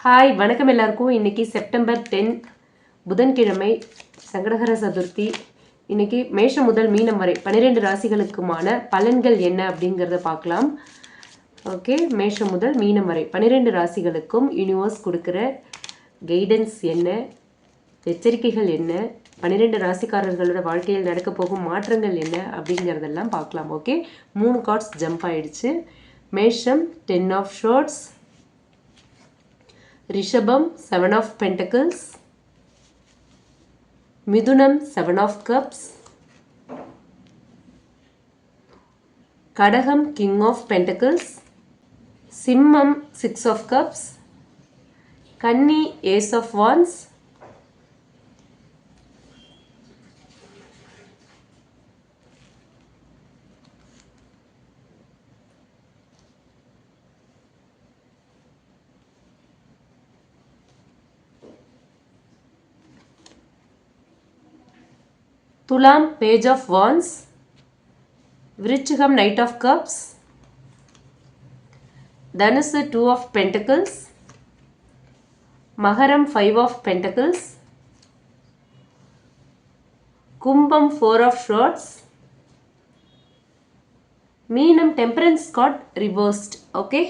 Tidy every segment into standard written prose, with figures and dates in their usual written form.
Hi வணக்கம் எல்லாருக்கும். இன்றைக்கி செப்டம்பர் 10 புதன்கிழமை சங்கடகர சதுர்த்தி. இன்றைக்கி மேஷம் முதல் மீனம் வரை 12 ராசிகளுக்குமான பலன்கள் என்ன அப்படிங்கிறத பார்க்கலாம். ஓகே, மேஷம் முதல் மீனம் வரை 12 ராசிகளுக்கும் யூனிவர்ஸ் கொடுக்குற கைடன்ஸ் என்ன, எச்சரிக்கைகள் என்ன, 12 ராசிக்காரர்களோட வாழ்க்கையில் நடக்க போகும் மாற்றங்கள் என்ன அப்படிங்கிறதெல்லாம் பார்க்கலாம். ஓகே, 3 கார்ட்ஸ் ஜம்ப் ஆயிடுச்சு. மேஷம் 10 ஆஃப் ஷோர்ட்ஸ், ரிஷபம் 7 of Pentacles, மிதுனம் 7 of Cups, கடகம் King of Pentacles, சிம்மம் 6 of Cups, கன்னி Ace of Wands, துலாம் Page of Wands, விருச்சிகம் Knight of Cups, தனுசு 2 of Pentacles, மகரம் 5 of Pentacles, கும்பம் 4 of Swords, மீனம் Temperance card reversed. ஓகே,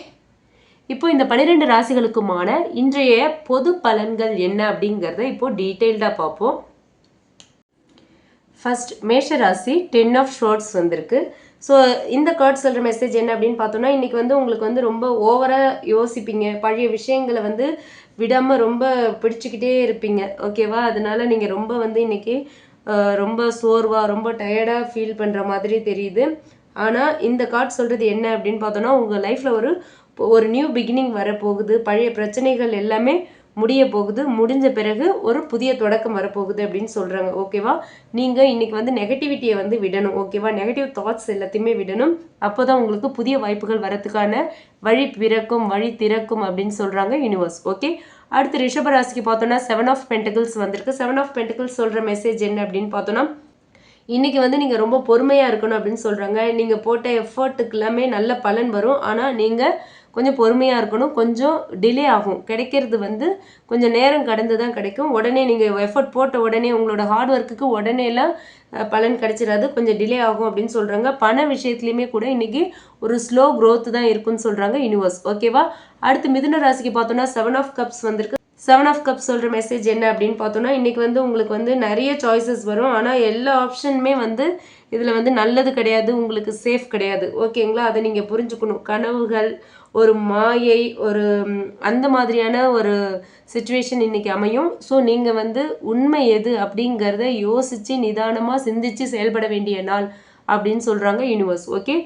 இப்போ இந்த 12 ராசிகளுக்குமான இன்றைய பொது பலன்கள் என்ன அப்படிங்கிறத இப்போ டீட்டெயில்டாக பார்ப்போம். ஃபர்ஸ்ட் மேஷ ராசி 10 ஆஃப் ஷோர்ட்ஸ் வந்திருக்கு. ஸோ இந்த கார்ட் சொல்கிற மெசேஜ் என்ன அப்படின்னு பார்த்தோன்னா, இன்றைக்கி வந்து உங்களுக்கு வந்து ரொம்ப ஓவராக யோசிப்பீங்க, பழைய விஷயங்களை வந்து விடாமல் ரொம்ப பிடிச்சிக்கிட்டே இருப்பீங்க. ஓகேவா, அதனால நீங்கள் ரொம்ப வந்து இன்றைக்கி ரொம்ப சோர்வாக ரொம்ப டயர்டாக ஃபீல் பண்ணுற மாதிரி தெரியுது. ஆனால் இந்த கார்ட் சொல்கிறது என்ன அப்படின்னு பார்த்தோன்னா, உங்கள் லைஃப்பில் ஒரு நியூ பிகினிங் வரப்போகுது. பழைய பிரச்சனைகள் எல்லாமே முடிய போகுது. முடிஞ்ச பிறகு ஒரு புதிய தொடக்கம் வரப்போகுது அப்படின்னு சொல்கிறாங்க. ஓகேவா, நீங்கள் இன்றைக்கி வந்து நெகட்டிவிட்டியை வந்து விடணும். ஓகேவா, நெகட்டிவ் தாட்ஸ் எல்லாத்தையுமே விடணும். அப்போ தான் உங்களுக்கு புதிய வாய்ப்புகள் வரத்துக்கான வழி திறக்கும் அப்படின்னு சொல்கிறாங்க யூனிவர்ஸ். ஓகே, அடுத்து ரிஷபராசிக்கு பார்த்தோன்னா 7 ஆஃப் பென்டகிள்ஸ் வந்திருக்கு. 7 ஆஃப் பென்டகிள்ஸ் சொல்கிற மெசேஜ் என்ன அப்படின்னு பார்த்தோன்னா, இன்றைக்கி வந்து நீங்கள் ரொம்ப பொறுமையாக இருக்கணும் அப்படின்னு சொல்கிறாங்க. நீங்கள் போட்ட எஃபர்ட்டுக்கு எல்லாமே நல்ல பலன் வரும். ஆனால் நீங்கள் கொஞ்சம் பொறுமையாக இருக்கணும். கொஞ்சம் டிலே ஆகும். கிடைக்கிறது வந்து கொஞ்சம் நேரம் கடந்து தான் கிடைக்கும். உடனே நீங்கள் எஃபர்ட் போட்ட உடனே உங்களோட ஹார்ட் ஒர்க்குக்கு உடனேலாம் பலன் கிடைச்சிடாது. கொஞ்சம் டிலே ஆகும் அப்படின்னு சொல்கிறாங்க. பண விஷயத்துலையுமே கூட இன்றைக்கி ஒரு ஸ்லோ க்ரோத் தான் இருக்குன்னு சொல்கிறாங்க யூனிவர்ஸ். ஓகேவா, அடுத்து மிதுன ராசிக்கு பார்த்தோன்னா 7 ஆஃப் கப்ஸ் வந்திருக்கு. 7 ஆஃப் கப்ஸ் சொல்கிற மெசேஜ் என்ன அப்படின்னு பார்த்தோன்னா, இன்றைக்கி வந்து உங்களுக்கு வந்து நிறைய சாய்ஸஸ் வரும். ஆனால் எல்லா ஆப்ஷனுமே வந்து இதில் வந்து நல்லது கிடையாது, உங்களுக்கு சேஃப் கிடையாது. ஓகேங்களா, அதை நீங்கள் புரிஞ்சுக்கணும். கனவுகள், ஒரு மாயை, ஒரு அந்த மாதிரியான ஒரு சிச்சுவேஷன் இன்றைக்கி அமையும். ஸோ நீங்கள் வந்து உண்மை எது அப்படிங்கிறத யோசித்து நிதானமாக சிந்தித்து செயல்பட வேண்டிய நாள் அப்படின்னு சொல்கிறாங்க யூனிவர்ஸ். ஓகே,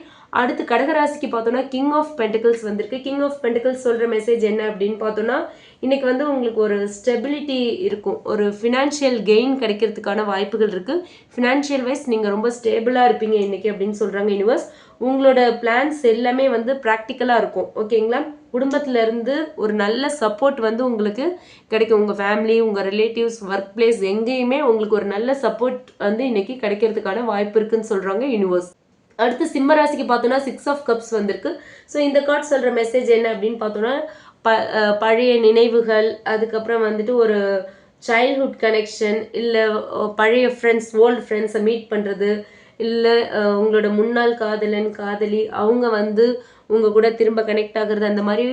அடுத்து கடகராசிக்கு பார்த்தோன்னா கிங் ஆஃப் பென்டிகிள்ஸ் வந்திருக்கு. கிங் ஆஃப் பென்டிகிள்ஸ் சொல்கிற மெசேஜ் என்ன அப்படின்னு பார்த்தோன்னா, இன்றைக்கி வந்து உங்களுக்கு ஒரு ஸ்டெபிலிட்டி இருக்கும். ஒரு ஃபினான்ஷியல் கெயின் கிடைக்கிறதுக்கான வாய்ப்புகள் இருக்குது. ஃபினான்ஷியல் வைஸ் நீங்கள் ரொம்ப ஸ்டேபிளாக இருப்பீங்க இன்றைக்கி அப்படின்னு சொல்கிறாங்க யூனிவர்ஸ். உங்களோட பிளான்ஸ் எல்லாமே வந்து ப்ராக்டிக்கலாக இருக்கும். ஓகேங்களா, குடும்பத்திலேருந்து ஒரு நல்ல சப்போர்ட் வந்து உங்களுக்கு கிடைக்கும். உங்கள் ஃபேமிலி, உங்கள் ரிலேட்டிவ்ஸ், ஒர்க் பிளேஸ் எங்கேயுமே உங்களுக்கு ஒரு நல்ல சப்போர்ட் வந்து இன்றைக்கி கிடைக்கிறதுக்கான வாய்ப்பு இருக்குன்னு சொல்கிறாங்க யூனிவர்ஸ். அடுத்து சிம்ம ராசிக்கு பார்த்தோன்னா 6 ஆஃப் கப்ஸ் வந்திருக்கு. ஸோ இந்த கார்ட் சொல்கிற மெசேஜ் என்ன அப்படின்னு பார்த்தோன்னா, பழைய நினைவுகள், அதுக்கப்புறம் வந்துட்டு ஒரு சைல்ட்ஹுட் கனெக்ஷன், இல்லை பழைய ஃப்ரெண்ட்ஸ், ஓல்டு ஃப்ரெண்ட்ஸை மீட் பண்ணுறது, இல்லை உங்களோட முன்னாள் காதலன் காதலி அவங்க வந்து உங்கள் கூட திரும்ப கனெக்ட் ஆகுறது, அந்த மாதிரி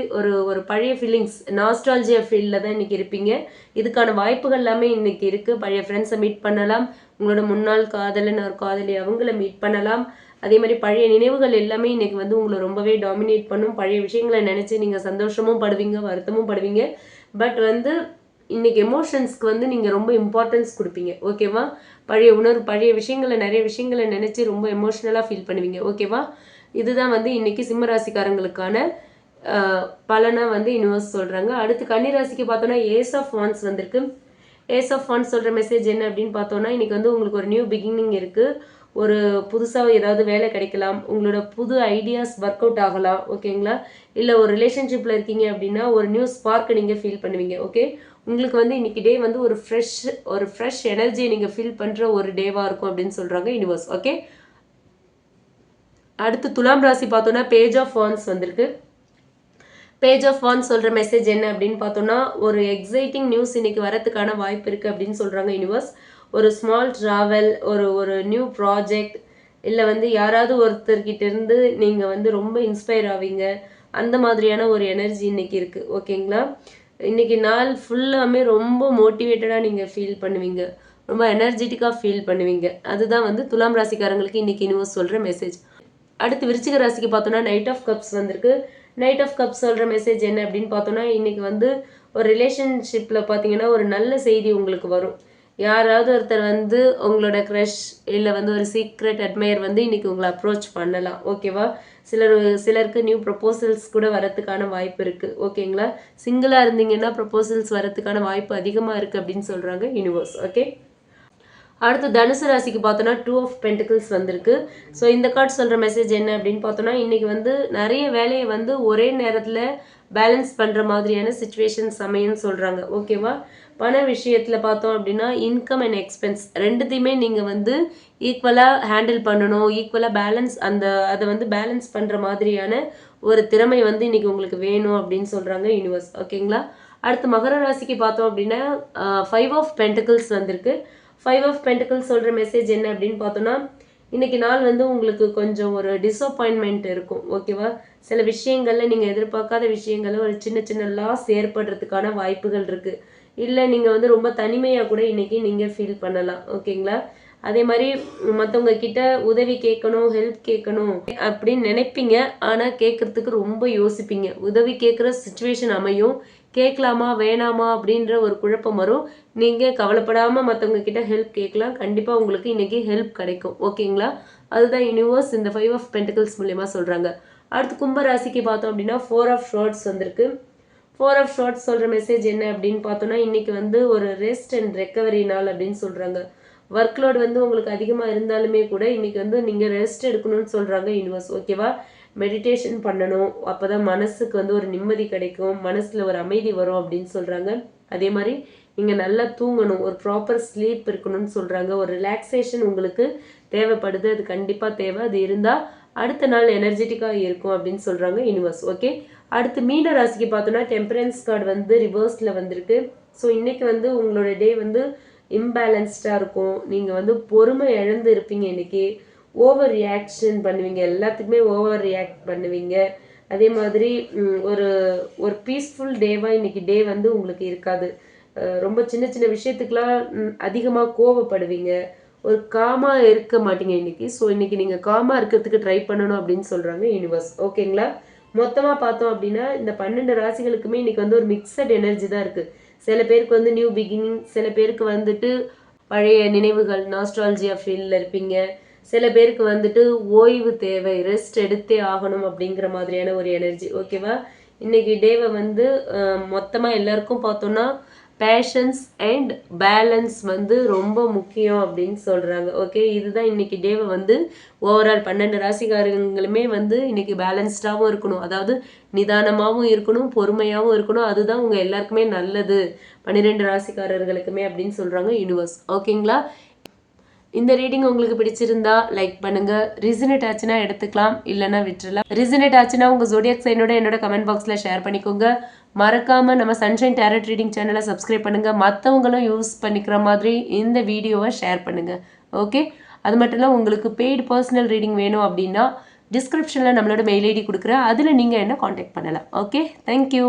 ஒரு பழைய ஃபீலிங்ஸ், நாஸ்டாலஜியா ஃபீல்டில் தான் இன்றைக்கி இருப்பீங்க. இதுக்கான வாய்ப்புகள் எல்லாமே இன்றைக்கி இருக்குது. பழைய ஃப்ரெண்ட்ஸை மீட் பண்ணலாம், உங்களோட முன்னாள் காதலன் ஒரு காதலி அவங்கள மீட் பண்ணலாம். அதே மாதிரி பழைய நினைவுகள் எல்லாமே இன்றைக்கி வந்து உங்களை ரொம்பவே டாமினேட் பண்ணும். பழைய விஷயங்களை நினச்சி நீங்கள் சந்தோஷமும் படுவீங்க, வருத்தமும் படுவீங்க. பட் வந்து இன்றைக்கி எமோஷன்ஸ்க்கு வந்து நீங்கள் ரொம்ப இம்பார்ட்டன்ஸ் கொடுப்பீங்க. ஓகேவா, பழைய உணர்வு, பழைய விஷயங்களை, நிறைய விஷயங்களை நினச்சி ரொம்ப எமோஷ்னலாக ஃபீல் பண்ணுவீங்க. ஓகேவா, இதுதான் வந்து இன்றைக்கி சிம்மராசிக்காரங்களுக்கான பலனாக வந்து யூனிவர்ஸ் சொல்கிறாங்க. அடுத்து கன்னிராசிக்கு பார்த்தோன்னா ஏஸ் ஆஃப் வான்ஸ் வந்திருக்கு. ஏஸ் ஆஃப் வான்ஸ் சொல்கிற மெசேஜ் என்ன அப்படின்னு பார்த்தோன்னா, இன்றைக்கி வந்து உங்களுக்கு ஒரு நியூ பிகினிங் இருக்குது. ஒரு புதுசாக ஏதாவது வேலை கிடைக்கலாம், உங்களோட புது ஐடியாஸ் ஒர்க் அவுட் ஆகலாம். ஓகேங்களா, இல்லை ஒரு ரிலேஷன்ஷிப்பில் இருக்கீங்க அப்படின்னா ஒரு நியூ ஸ்பார்க்கை நீங்கள் ஃபீல் பண்ணுவீங்க. ஓகே, உங்களுக்கு வந்து இன்னைக்கு டே வந்து ஒரு ஃப்ரெஷ் எனர்ஜியை நீங்கள் ஃபீல் பண்ணுற ஒரு டேவாக இருக்கும் அப்படின்னு சொல்கிறாங்க யூனிவர்ஸ். ஓகே, அடுத்து துலாம் ராசி பார்த்தோன்னா பேஜ் ஆஃப் வான்ஸ் வந்திருக்கு. பேஜ் ஆஃப் ஒன் சொல்கிற மெசேஜ் என்ன அப்படின்னு பார்த்தோம்னா, ஒரு எக்ஸைட்டிங் நியூஸ் இன்னைக்கு வரதுக்கான வாய்ப்பு இருக்குது அப்படின்னு சொல்கிறாங்க யூனிவர்ஸ். ஒரு ஸ்மால் ட்ராவல், ஒரு ஒரு நியூ ப்ராஜெக்ட், இல்லை வந்து யாராவது ஒருத்தர்கிட்ட இருந்து நீங்கள் வந்து ரொம்ப இன்ஸ்பயர் ஆவீங்க. அந்த மாதிரியான ஒரு எனர்ஜி இன்னைக்கு இருக்குது. ஓகேங்களா? இன்னைக்கு நாள் ஃபுல்லாமே ரொம்ப மோட்டிவேட்டடாக நீங்கள் ஃபீல் பண்ணுவீங்க. ரொம்ப எனர்ஜெட்டிக்காக ஃபீல் பண்ணுவீங்க. அதுதான் வந்து துலாம் ராசிக்காரங்களுக்கு இன்னைக்கு யூனிவர்ஸ் சொல்கிற மெசேஜ். அடுத்து விருச்சிக ராசிக்கு பார்த்தோம்னா நைட் ஆஃப் கப்ஸ் வந்திருக்கு. நைட் ஆஃப் கப்ஸ் சொல்கிற மெசேஜ் என்ன அப்படின்னு பார்த்தோம்னா, இன்னைக்கு வந்து ஒரு ரிலேஷன்ஷிப்பில் பார்த்தீங்கன்னா ஒரு நல்ல செய்தி உங்களுக்கு வரும். யாராவது ஒருத்தர் வந்து உங்களோட க்ரஷ் இல்லை வந்து ஒரு சீக்ரெட் அட்மையர் வந்து இன்னைக்கு உங்களை அப்ரோச் பண்ணலாம். ஓகேவா? சிலருக்கு நியூ ப்ரப்போசல்ஸ் கூட வரத்துக்கான வாய்ப்பு இருக்குது. ஓகேங்களா? சிங்கிளாக இருந்தீங்கன்னா ப்ரப்போசல்ஸ் வரத்துக்கான வாய்ப்பு அதிகமாக இருக்குது அப்படின்னு சொல்கிறாங்க யூனிவர்ஸ். ஓகே. அடுத்து தனுசு ராசிக்கு பார்த்தோன்னா 2 ஆஃப் பென்டிகிள்ஸ் வந்திருக்கு. ஸோ இந்த கார்டு சொல்கிற மெசேஜ் என்ன அப்படின்னு பார்த்தோன்னா, இன்றைக்கி வந்து நிறைய வேலையை வந்து ஒரே நேரத்தில் பேலன்ஸ் பண்ணுற மாதிரியான சுச்சுவேஷன்ஸ் அமையும்னு சொல்கிறாங்க. ஓகேவா? பண விஷயத்தில் பார்த்தோம் அப்படின்னா இன்கம் அண்ட் எக்ஸ்பென்ஸ் ரெண்டுத்தையுமே நீங்கள் வந்து ஈக்குவலாக ஹேண்டில் பண்ணணும். ஈக்குவலாக அதை வந்து பேலன்ஸ் பண்ணுற மாதிரியான ஒரு திறமை வந்து இன்றைக்கி உங்களுக்கு வேணும் அப்படின்னு சொல்கிறாங்க யூனிவர்ஸ். ஓகேங்களா? அடுத்து மகர ராசிக்கு பார்த்தோம் அப்படின்னா 5 ஆஃப் பென்டிகிள்ஸ் வந்திருக்கு. 5 ஆஃப் பென்டிகிள்ஸ் சொல்கிற மெசேஜ் என்ன அப்படின்னு பார்த்தோன்னா, இன்னைக்கு நாள் வந்து உங்களுக்கு கொஞ்சம் ஒரு டிஸப்பாயின்மெண்ட் இருக்கும். ஓகேவா? சில விஷயங்களில் நீங்கள் எதிர்பார்க்காத விஷயங்களில் ஒரு சின்ன சின்ன லாஸ் ஏற்படுறதுக்கான வாய்ப்புகள் இருக்குது. இல்லை நீங்கள் வந்து ரொம்ப தனிமையாக கூட இன்னைக்கு நீங்கள் ஃபீல் பண்ணலாம். ஓகேங்களா? அதே மாதிரி மற்றவங்க கிட்ட உதவி கேட்கணும், ஹெல்ப் கேட்கணும் அப்படின்னு நினைப்பீங்க. ஆனால் கேட்குறதுக்கு ரொம்ப யோசிப்பீங்க. உதவி கேட்குற சுச்சுவேஷன் அமையும். கேட்கலாமா வேணாமா அப்படின்ற ஒரு குழப்பம் வரும். நீங்கள் கவலைப்படாமல் மற்றவங்க கிட்ட ஹெல்ப் கேட்கலாம். கண்டிப்பாக உங்களுக்கு இன்றைக்கி ஹெல்ப் கிடைக்கும். ஓகேங்களா? அதுதான் யூனிவர்ஸ் இந்த 5 ஆஃப் பென்டிகிள்ஸ் மூலயமா சொல்கிறாங்க. அடுத்து கும்ப ராசிக்கு பார்த்தோம் அப்படின்னா 4 ஆஃப் ஷார்ட்ஸ் வந்திருக்கு. 4 ஆஃப் ஷார்ட்ஸ் சொல்கிற மெசேஜ் என்ன அப்படின்னு பார்த்தோன்னா, இன்றைக்கி வந்து ஒரு ரெஸ்ட் அண்ட் ரெக்கவரி நாள் அப்படின்னு சொல்கிறாங்க. ஒர்க்லோட் வந்து உங்களுக்கு அதிகமாக இருந்தாலுமே கூட இன்றைக்கி வந்து நீங்கள் ரெஸ்ட் எடுக்கணும்னு சொல்கிறாங்க யூனிவர்ஸ். ஓகேவா? மெடிடேஷன் பண்ணணும். அப்போ தான் மனசுக்கு வந்து ஒரு நிம்மதி கிடைக்கும். மனசில் ஒரு அமைதி வரும் அப்படின்னு சொல்கிறாங்க. அதே மாதிரி நீங்கள் நல்லா தூங்கணும். ஒரு ப்ராப்பர் ஸ்லீப் இருக்கணும்னு சொல்கிறாங்க. ஒரு ரிலாக்ஸேஷன் உங்களுக்கு தேவைப்படுது. அது கண்டிப்பாக தேவை. அது இருந்தால் அடுத்த நாள் எனர்ஜெட்டிக்காக இருக்கும் அப்படின்னு சொல்கிறாங்க யூனிவர்ஸ். ஓகே. அடுத்து மீன ராசிக்கு பார்த்தோன்னா டெம்பரன்ஸ் கார்டு வந்து ரிவர்ஸில் வந்திருக்கு. ஸோ இன்றைக்கி வந்து உங்களோட டே வந்து இம்பேலன்ஸ்டாக இருக்கும். நீங்கள் வந்து பொறுமை இழந்து இருப்பீங்க இன்றைக்கி. ஓவர் ரியாக்ஷன் பண்ணுவீங்க. எல்லாத்துக்குமே ஓவர் ரியாக்ட் பண்ணுவீங்க. அதே மாதிரி ஒரு ஒரு பீஸ்ஃபுல் டேவாக இன்றைக்கி டே வந்து உங்களுக்கு இருக்காது. ரொம்ப சின்ன சின்ன விஷயத்துக்கெலாம் அதிகமாக கோவப்படுவீங்க. ஒரு காமாக இருக்க மாட்டீங்க இன்றைக்கி. ஸோ இன்றைக்கி நீங்கள் காமாக இருக்கிறதுக்கு ட்ரை பண்ணணும் அப்படின்னு சொல்கிறாங்க யூனிவர்ஸ். ஓகேங்களா? மொத்தமாக பார்த்தோம் அப்படின்னா இந்த 12 ராசிகளுக்குமே இன்றைக்கி வந்து ஒரு மிக்சட் எனர்ஜி தான் இருக்குது. சில பேருக்கு வந்து நியூ பிகினிங், சில பேருக்கு வந்துட்டு பழைய நினைவுகள், நாஸ்டாலஜியா ஃபீல்டில் இருப்பீங்க. சில பேருக்கு வந்துட்டு ஓய்வு தேவை, ரெஸ்ட் எடுத்தே ஆகணும் அப்படிங்கிற மாதிரியான ஒரு எனர்ஜி. ஓகேவா? இன்னைக்கு டேவை வந்து மொத்தமாக எல்லாருக்கும் பார்த்தோன்னா பேஷன்ஸ் அண்ட் பேலன்ஸ் வந்து ரொம்ப முக்கியம் அப்படின்னு சொல்கிறாங்க. ஓகே. இதுதான் இன்னைக்கு டேவை வந்து ஓவரால் 12 ராசிக்காரங்களுமே வந்து இன்னைக்கு பேலன்ஸ்டாகவும் இருக்கணும். அதாவது நிதானமாகவும் இருக்கணும், பொறுமையாகவும் இருக்கணும். அதுதான் உங்கள் எல்லாருக்குமே நல்லது 12 ராசிக்காரர்களுக்குமே அப்படின்னு சொல்கிறாங்க யூனிவர்ஸ். ஓகேங்களா? இந்த ரீடிங் உங்களுக்கு பிடிச்சிருந்தா லைக் பண்ணுங்க. ரிசனேட் ஆச்சுன்னா எடுத்துக்கலாம், இல்லைன்னா விட்டுறலாம். ரிசனேட் ஆச்சுன்னா உங்க ஜோடியாக் சைனோட என்னோட கமெண்ட் பாக்ஸ்ல ஷேர் பண்ணிக்கோங்க. மறக்காம நம்ம சன்ஷைன் டேரட் ரீடிங் சேனலை சப்ஸ்கிரைப் பண்ணுங்க. மற்றவங்களும் யூஸ் பண்ணிக்கிற மாதிரி இந்த வீடியோவை ஷேர் பண்ணுங்க. ஓகே. அது மட்டும் இல்லை, உங்களுக்கு பெய்டு பர்சனல் ரீடிங் வேணும் அப்படின்னா டிஸ்கிரிப்ஷனில் நம்மளோட மெயில் ஐடி கொடுக்குறேன். அதில் நீங்கள் என்ன காண்டாக்ட் பண்ணலாம். ஓகே. தேங்க்யூ.